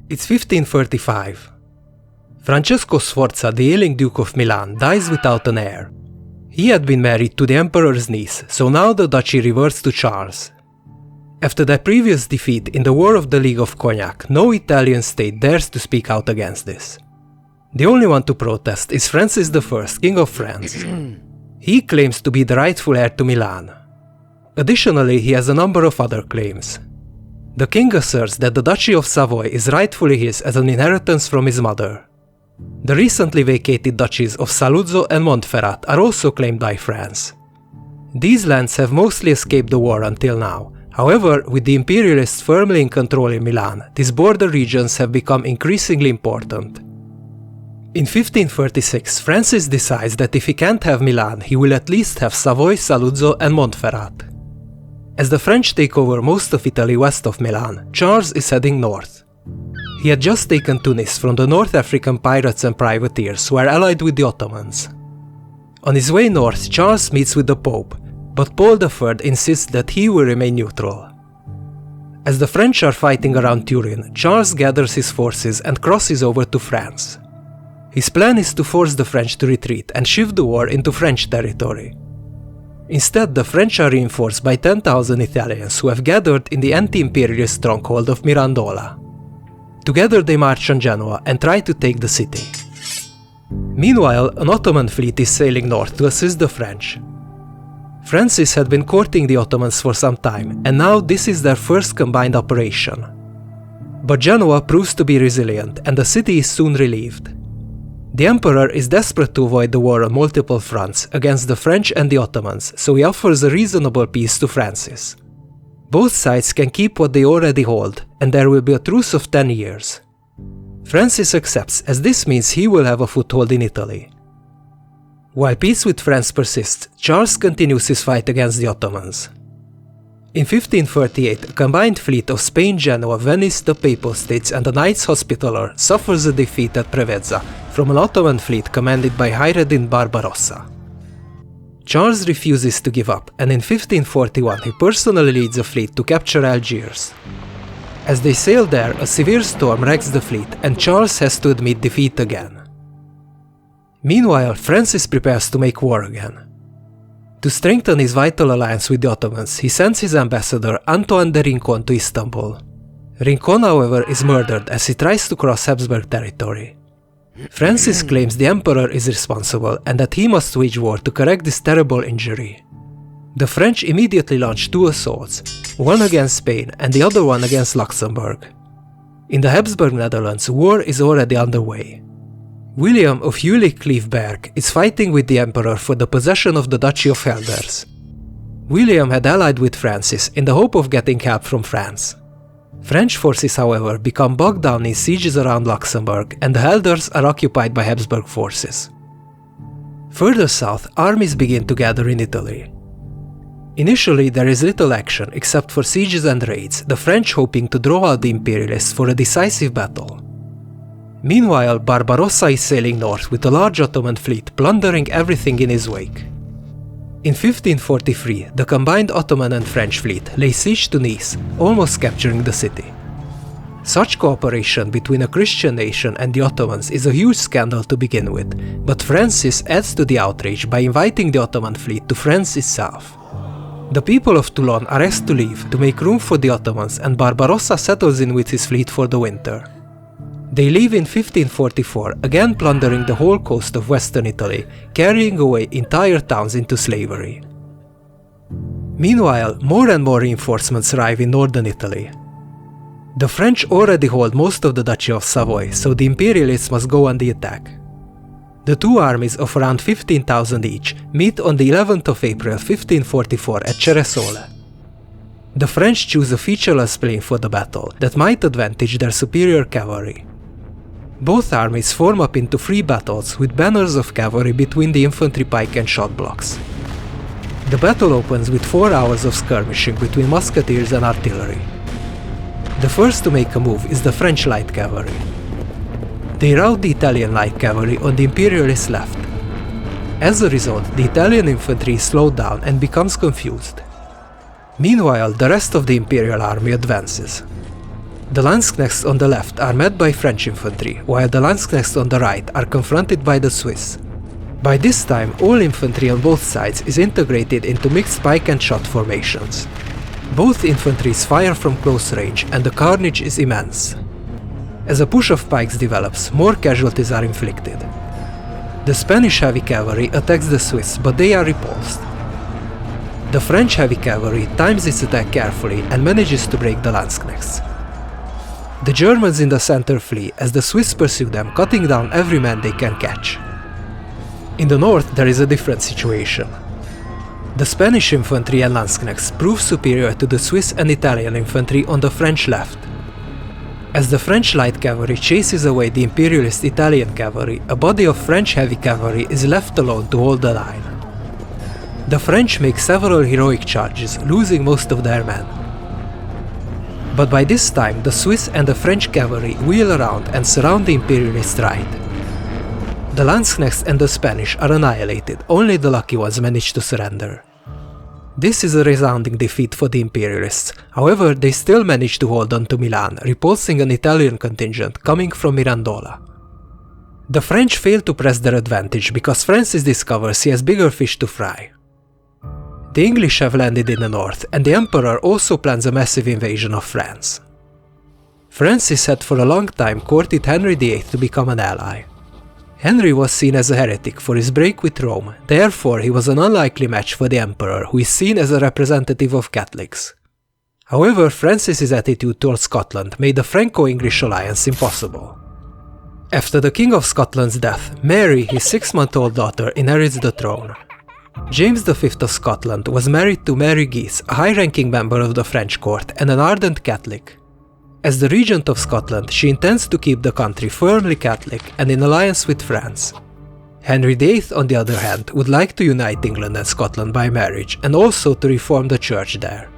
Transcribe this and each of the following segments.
It's 1535. Francesco Sforza, the ailing Duke of Milan, dies without an heir. He had been married to the emperor's niece, so now the duchy reverts to Charles. After their previous defeat in the War of the League of Cognac, no Italian state dares to speak out against this. The only one to protest is Francis I, King of France. He claims to be the rightful heir to Milan. Additionally, he has a number of other claims. The king asserts that the Duchy of Savoy is rightfully his as an inheritance from his mother. The recently vacated duchies of Saluzzo and Montferrat are also claimed by France. These lands have mostly escaped the war until now. However, with the imperialists firmly in control in Milan, these border regions have become increasingly important. In 1536, Francis decides that if he can't have Milan, he will at least have Savoy, Saluzzo and Montferrat. As the French take over most of Italy west of Milan, Charles is heading north. He had just taken Tunis from the North African pirates and privateers who are allied with the Ottomans. On his way north, Charles meets with the Pope, but Paul III insists that he will remain neutral. As the French are fighting around Turin, Charles gathers his forces and crosses over to France. His plan is to force the French to retreat and shift the war into French territory. Instead, the French are reinforced by 10,000 Italians who have gathered in the anti-imperialist stronghold of Mirandola. Together they march on Genoa and try to take the city. Meanwhile, an Ottoman fleet is sailing north to assist the French. Francis had been courting the Ottomans for some time, and now this is their first combined operation. But Genoa proves to be resilient, and the city is soon relieved. The emperor is desperate to avoid the war on multiple fronts against the French and the Ottomans, so he offers a reasonable peace to Francis. Both sides can keep what they already hold, and there will be a truce of 10 years. Francis accepts, as this means he will have a foothold in Italy. While peace with France persists, Charles continues his fight against the Ottomans. In 1538, a combined fleet of Spain, Genoa, Venice, the Papal States and the Knights Hospitaller suffers a defeat at Preveza from an Ottoman fleet commanded by Hayreddin Barbarossa. Charles refuses to give up, and in 1541 he personally leads a fleet to capture Algiers. As they sail there, a severe storm wrecks the fleet, and Charles has to admit defeat again. Meanwhile, Francis prepares to make war again. To strengthen his vital alliance with the Ottomans, he sends his ambassador Antoine de Rincon to Istanbul. Rincon, however, is murdered as he tries to cross Habsburg territory. Francis claims the emperor is responsible and that he must wage war to correct this terrible injury. The French immediately launch 2 assaults, one against Spain and the other one against Luxembourg. In the Habsburg Netherlands, war is already underway. William of Jülich-Cleveberg is fighting with the emperor for the possession of the Duchy of Helders. William had allied with Francis in the hope of getting help from France. French forces, however, become bogged down in sieges around Luxembourg, and the Helders are occupied by Habsburg forces. Further south, armies begin to gather in Italy. Initially, there is little action except for sieges and raids, the French hoping to draw out the imperialists for a decisive battle. Meanwhile, Barbarossa is sailing north with a large Ottoman fleet, plundering everything in his wake. In 1543, the combined Ottoman and French fleet lay siege to Nice, almost capturing the city. Such cooperation between a Christian nation and the Ottomans is a huge scandal to begin with, but Francis adds to the outrage by inviting the Ottoman fleet to France itself. The people of Toulon are asked to leave to make room for the Ottomans, and Barbarossa settles in with his fleet for the winter. They leave in 1544, again plundering the whole coast of western Italy, carrying away entire towns into slavery. Meanwhile, more and more reinforcements arrive in northern Italy. The French already hold most of the Duchy of Savoy, so the imperialists must go on the attack. The two armies of around 15,000 each meet on the 11th of April 1544 at Ceresole. The French choose a featureless plain for the battle that might advantage their superior cavalry. Both armies form up into 3 battles with banners of cavalry between the infantry pike and shot blocks. The battle opens with 4 hours of skirmishing between musketeers and artillery. The first to make a move is the French light cavalry. They rout the Italian light cavalry on the imperialist left. As a result, the Italian infantry is slowed down and becomes confused. Meanwhile, the rest of the imperial army advances. The Landsknechts on the left are met by French infantry, while the Landsknechts on the right are confronted by the Swiss. By this time, all infantry on both sides is integrated into mixed pike and shot formations. Both infantries fire from close range and the carnage is immense. As a push of pikes develops, more casualties are inflicted. The Spanish heavy cavalry attacks the Swiss, but they are repulsed. The French heavy cavalry times its attack carefully and manages to break the Landsknechts. The Germans in the center flee as the Swiss pursue them, cutting down every man they can catch. In the north there is a different situation. The Spanish infantry and Landsknechts prove superior to the Swiss and Italian infantry on the French left. As the French light cavalry chases away the imperialist Italian cavalry, a body of French heavy cavalry is left alone to hold the line. The French make several heroic charges, losing most of their men. But by this time, the Swiss and the French cavalry wheel around and surround the imperialist right. The Landsknechts and the Spanish are annihilated, only the lucky ones manage to surrender. This is a resounding defeat for the imperialists, however they still manage to hold on to Milan, repulsing an Italian contingent coming from Mirandola. The French fail to press their advantage because Francis discovers he has bigger fish to fry. The English have landed in the north, and the Emperor also plans a massive invasion of France. Francis had for a long time courted Henry VIII to become an ally. Henry was seen as a heretic for his break with Rome, therefore he was an unlikely match for the Emperor, who is seen as a representative of Catholics. However, Francis's attitude towards Scotland made the Franco-English alliance impossible. After the King of Scotland's death, Mary, his 6-month-old daughter, inherits the throne. James V of Scotland was married to Mary Guise, a high-ranking member of the French court and an ardent Catholic. As the regent of Scotland, she intends to keep the country firmly Catholic and in alliance with France. Henry VIII, on the other hand, would like to unite England and Scotland by marriage and also to reform the church there.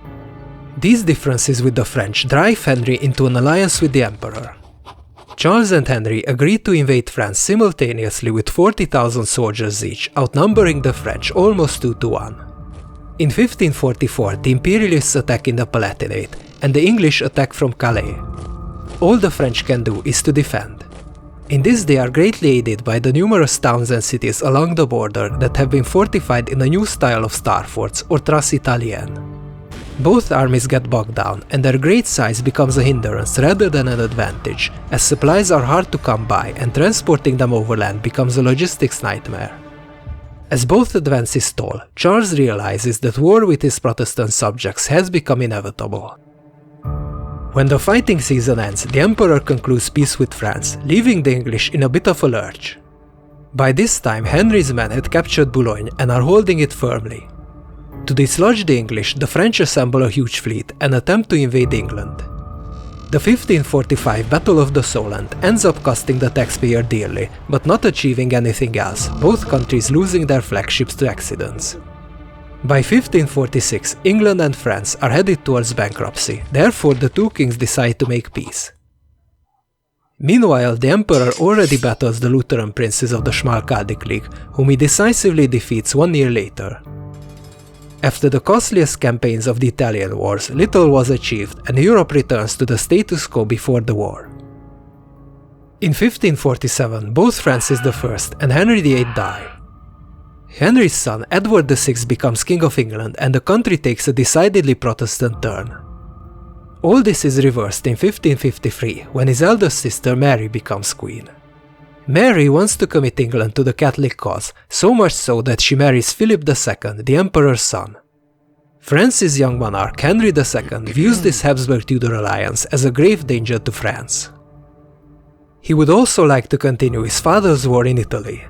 These differences with the French drive Henry into an alliance with the Emperor. Charles and Henry agreed to invade France simultaneously with 40,000 soldiers each, outnumbering the French almost 2-1. In 1544, the Imperialists attack in the Palatinate, and the English attack from Calais. All the French can do is to defend. In this they are greatly aided by the numerous towns and cities along the border that have been fortified in a new style of star forts or trasse italienne. Both armies get bogged down, and their great size becomes a hindrance rather than an advantage, as supplies are hard to come by and transporting them overland becomes a logistics nightmare. As both advances stall, Charles realizes that war with his Protestant subjects has become inevitable. When the fighting season ends, the Emperor concludes peace with France, leaving the English in a bit of a lurch. By this time, Henry's men had captured Boulogne and are holding it firmly. To dislodge the English, the French assemble a huge fleet and attempt to invade England. The 1545 Battle of the Solent ends up costing the taxpayer dearly, but not achieving anything else, both countries losing their flagships to accidents. By 1546, England and France are headed towards bankruptcy, therefore the two kings decide to make peace. Meanwhile, the Emperor already battles the Lutheran princes of the Schmalkaldic League, whom he decisively defeats 1 year later. After the costliest campaigns of the Italian wars, little was achieved and Europe returns to the status quo before the war. In 1547, both Francis I and Henry VIII die. Henry's son Edward VI becomes King of England and the country takes a decidedly Protestant turn. All this is reversed in 1553 when his eldest sister Mary becomes queen. Mary wants to commit England to the Catholic cause, so much so that she marries Philip II, the Emperor's son. France's young monarch Henry II views this Habsburg-Tudor alliance as a grave danger to France. He would also like to continue his father's war in Italy.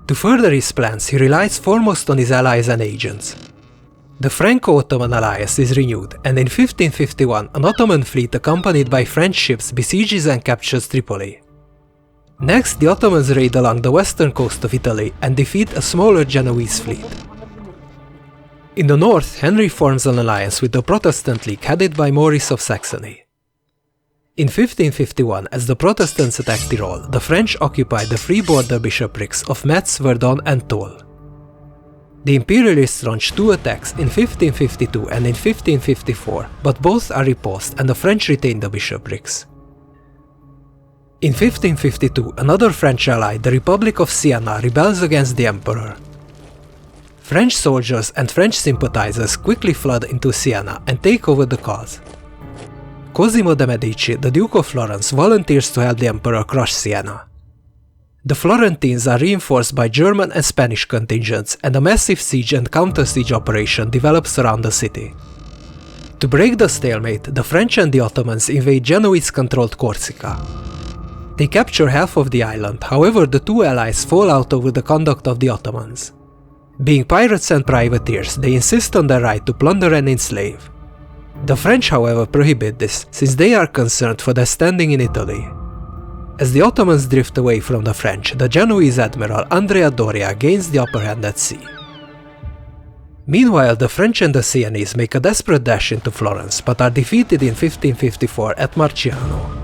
To further his plans, he relies foremost on his allies and agents. The Franco-Ottoman alliance is renewed, and in 1551 an Ottoman fleet accompanied by French ships besieges and captures Tripoli. Next, the Ottomans raid along the western coast of Italy and defeat a smaller Genoese fleet. In the north, Henry forms an alliance with the Protestant League headed by Maurice of Saxony. In 1551, as the Protestants attacked Tyrol, the French occupied the free border bishoprics of Metz, Verdun and Toul. The Imperialists launched two attacks in 1552 and in 1554, but both are repulsed and the French retain the bishoprics. In 1552, another French ally, the Republic of Siena, rebels against the Emperor. French soldiers and French sympathizers quickly flood into Siena and take over the cause. Cosimo de' Medici, the Duke of Florence, volunteers to help the Emperor crush Siena. The Florentines are reinforced by German and Spanish contingents, and a massive siege and counter-siege operation develops around the city. To break the stalemate, the French and the Ottomans invade Genoese-controlled Corsica. They capture half of the island, however the two allies fall out over the conduct of the Ottomans. Being pirates and privateers, they insist on their right to plunder and enslave. The French, however, prohibit this, since they are concerned for their standing in Italy. As the Ottomans drift away from the French, the Genoese admiral Andrea Doria gains the upper hand at sea. Meanwhile, the French and the Sienese make a desperate dash into Florence, but are defeated in 1554 at Marciano.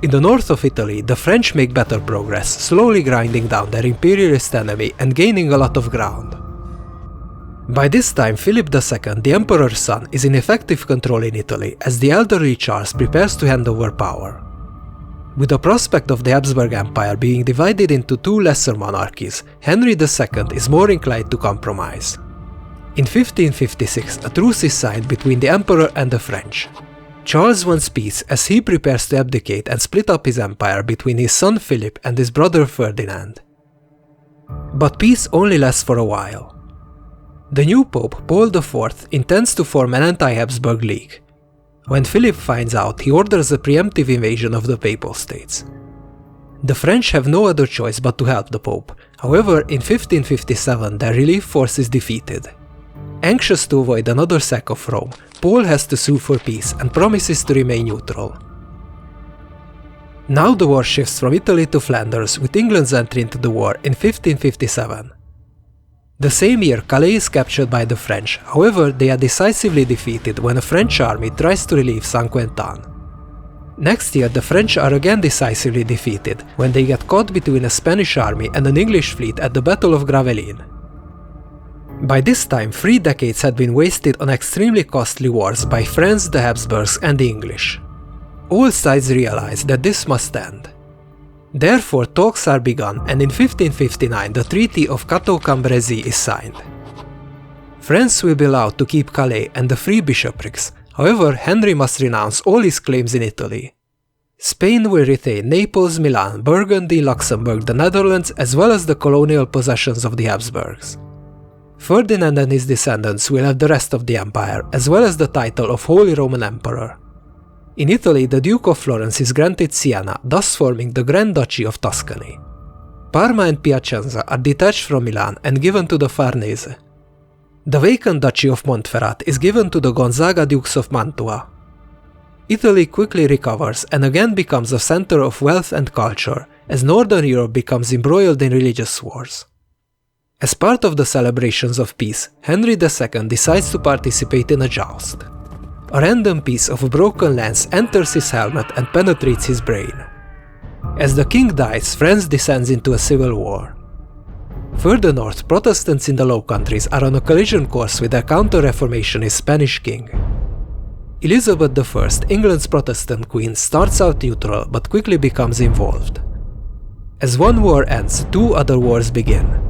In the north of Italy, the French make better progress, slowly grinding down their imperialist enemy and gaining a lot of ground. By this time, Philip II, the emperor's son, is in effective control in Italy, as the elderly Charles prepares to hand over power. With the prospect of the Habsburg Empire being divided into two lesser monarchies, Henry II is more inclined to compromise. In 1556, a truce is signed between the emperor and the French. Charles wants peace as he prepares to abdicate and split up his empire between his son Philip and his brother Ferdinand. But peace only lasts for a while. The new Pope, Paul IV, intends to form an anti-Habsburg league. When Philip finds out, he orders a preemptive invasion of the Papal States. The French have no other choice but to help the Pope. However, in 1557 their relief force is defeated. Anxious to avoid another sack of Rome, Paul has to sue for peace and promises to remain neutral. Now the war shifts from Italy to Flanders, with England's entry into the war in 1557. The same year, Calais is captured by the French, however they are decisively defeated when a French army tries to relieve Saint-Quentin. Next year, the French are again decisively defeated when they get caught between a Spanish army and an English fleet at the Battle of Gravelines. By this time, 3 decades had been wasted on extremely costly wars by France, the Habsburgs and the English. All sides realize that this must end. Therefore, talks are begun, and in 1559 the Treaty of Cateau-Cambrésis is signed. France will be allowed to keep Calais and the 3 bishoprics, however Henry must renounce all his claims in Italy. Spain will retain Naples, Milan, Burgundy, Luxembourg, the Netherlands, as well as the colonial possessions of the Habsburgs. Ferdinand and his descendants will have the rest of the empire, as well as the title of Holy Roman Emperor. In Italy, the Duke of Florence is granted Siena, thus forming the Grand Duchy of Tuscany. Parma and Piacenza are detached from Milan and given to the Farnese. The vacant Duchy of Montferrat is given to the Gonzaga Dukes of Mantua. Italy quickly recovers and again becomes a center of wealth and culture, as Northern Europe becomes embroiled in religious wars. As part of the celebrations of peace, Henry II decides to participate in a joust. A random piece of a broken lance enters his helmet and penetrates his brain. As the king dies, France descends into a civil war. Further north, Protestants in the Low Countries are on a collision course with their counter-reformationist Spanish king. Elizabeth I, England's Protestant queen, starts out neutral but quickly becomes involved. As one war ends, 2 other wars begin.